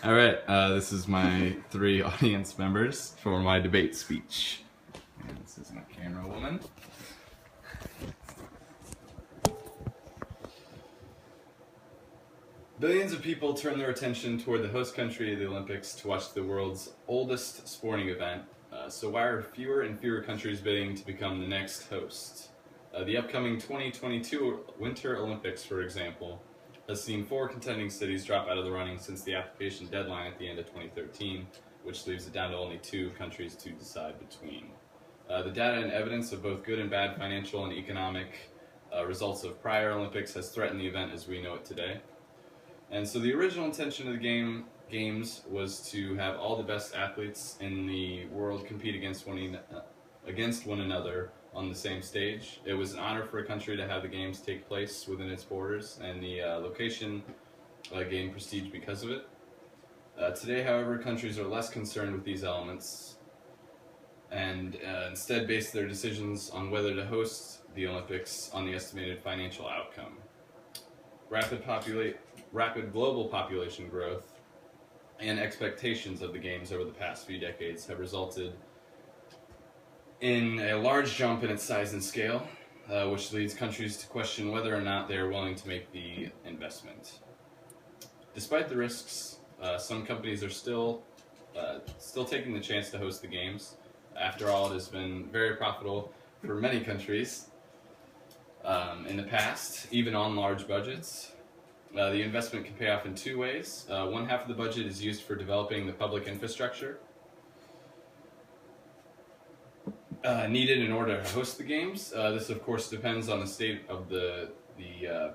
All right, this is my three audience members for my debate speech. And this is my camera woman. Billions of people turn their attention toward the host country of the Olympics to watch the world's oldest sporting event. So why are fewer and fewer countries bidding to become the next host? The upcoming 2022 Winter Olympics, for example, has seen 4 contending cities drop out of the running since the application deadline at the end of 2013, which leaves it down to only 2 countries to decide between. The data and evidence of both good and bad financial and economic results of prior Olympics has threatened the event as we know it today. And so the original intention of the games was to have all the best athletes in the world compete against one another on the same stage. It was an honor for a country to have the games take place within its borders, and the location gained prestige because of it. Today, however, countries are less concerned with these elements and instead base their decisions on whether to host the Olympics on the estimated financial outcome. Rapid global population growth and expectations of the games over the past few decades have resulted in a large jump in its size and scale, which leads countries to question whether or not they are willing to make the investment. Despite the risks, some companies are still taking the chance to host the games. After all, it has been very profitable for many countries in the past, even on large budgets. The investment can pay off in 2 ways. One half of the budget is used for developing the public infrastructure needed in order to host the games. This, of course, depends on the state of the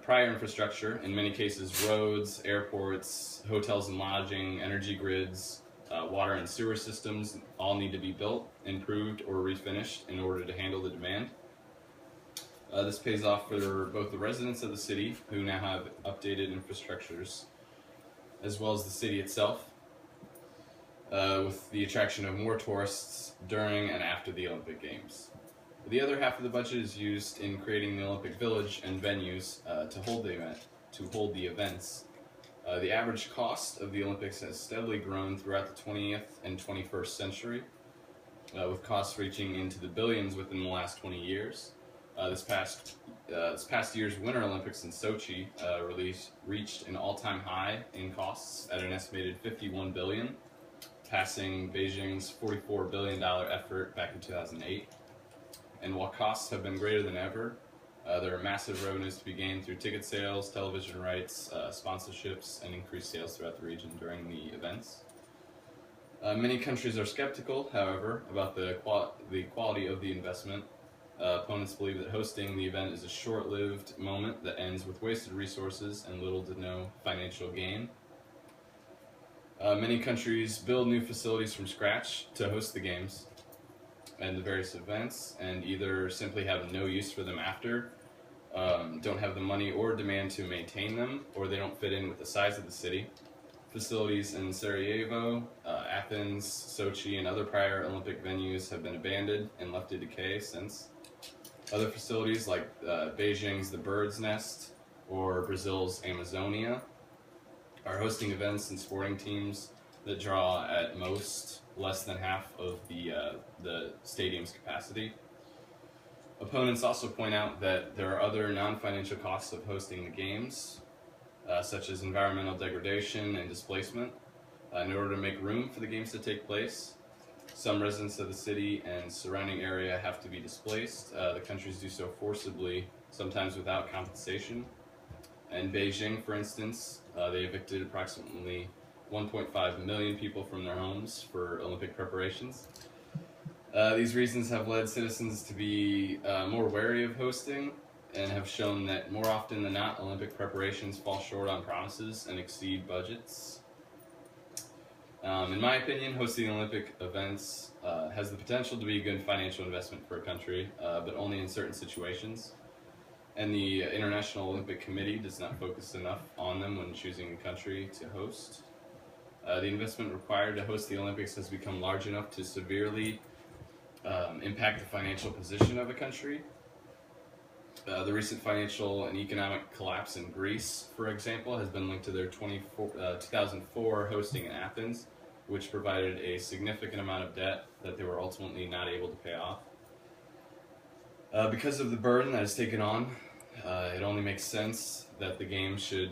prior infrastructure. In many cases, roads, airports, hotels and lodging, energy grids, water and sewer systems all need to be built, improved, or refinished in order to handle the demand. This pays off for both the residents of the city, who now have updated infrastructures, as well as the city itself, with the attraction of more tourists during and after the Olympic Games. The other half of the budget is used in creating the Olympic Village and venues to hold the events. The average cost of the Olympics has steadily grown throughout the 20th and 21st century, with costs reaching into the billions within the last 20 years. This past year's Winter Olympics in Sochi reached an all-time high in costs at an estimated $51 billion, passing Beijing's $44 billion effort back in 2008. And while costs have been greater than ever, there are massive revenues to be gained through ticket sales, television rights, sponsorships, and increased sales throughout the region during the events. Many countries are skeptical, however, about the quality of the investment. Opponents believe that hosting the event is a short-lived moment that ends with wasted resources and little to no financial gain. Many countries build new facilities from scratch to host the games and the various events, and either simply have no use for them after, don't have the money or demand to maintain them, or they don't fit in with the size of the city. Facilities in Sarajevo, Athens, Sochi, and other prior Olympic venues have been abandoned and left to decay since. Other facilities like Beijing's The Bird's Nest or Brazil's Amazonia are hosting events and sporting teams that draw at most less than half of the stadium's capacity. Opponents also point out that there are other non-financial costs of hosting the games, such as environmental degradation and displacement. In order to make room for the games to take place, some residents of the city and surrounding area have to be displaced. The countries do so forcibly, sometimes without compensation. In Beijing, for instance, they evicted approximately 1.5 million people from their homes for Olympic preparations. These reasons have led citizens to be more wary of hosting, and have shown that more often than not, Olympic preparations fall short on promises and exceed budgets. In my opinion, hosting Olympic events has the potential to be a good financial investment for a country, but only in certain situations. And the International Olympic Committee does not focus enough on them when choosing a country to host. The investment required to host the Olympics has become large enough to severely impact the financial position of a country. The recent financial and economic collapse in Greece, for example, has been linked to their 2004 hosting in Athens, which provided a significant amount of debt that they were ultimately not able to pay off. Because of the burden that is taken on, it only makes sense that the game should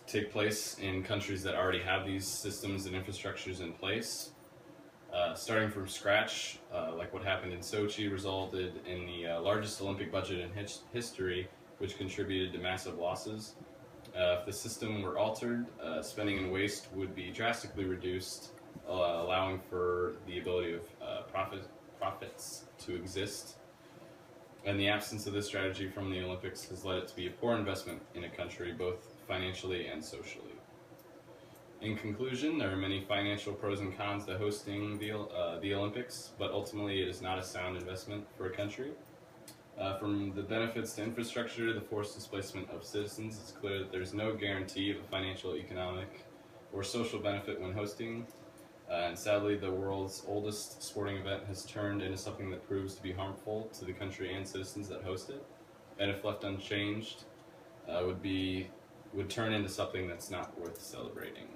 take place in countries that already have these systems and infrastructures in place. Starting from scratch, like what happened in Sochi, resulted in the largest Olympic budget in history, which contributed to massive losses. If the system were altered, spending and waste would be drastically reduced, allowing for the ability of profits to exist. And the absence of this strategy from the Olympics has led it to be a poor investment in a country, both financially and socially. In conclusion, there are many financial pros and cons to hosting the Olympics, but ultimately it is not a sound investment for a country. From the benefits to infrastructure to the forced displacement of citizens, it's clear that there's no guarantee of a financial, economic, or social benefit when hosting. And sadly, the world's oldest sporting event has turned into something that proves to be harmful to the country and citizens that host it. And if left unchanged, would turn into something that's not worth celebrating.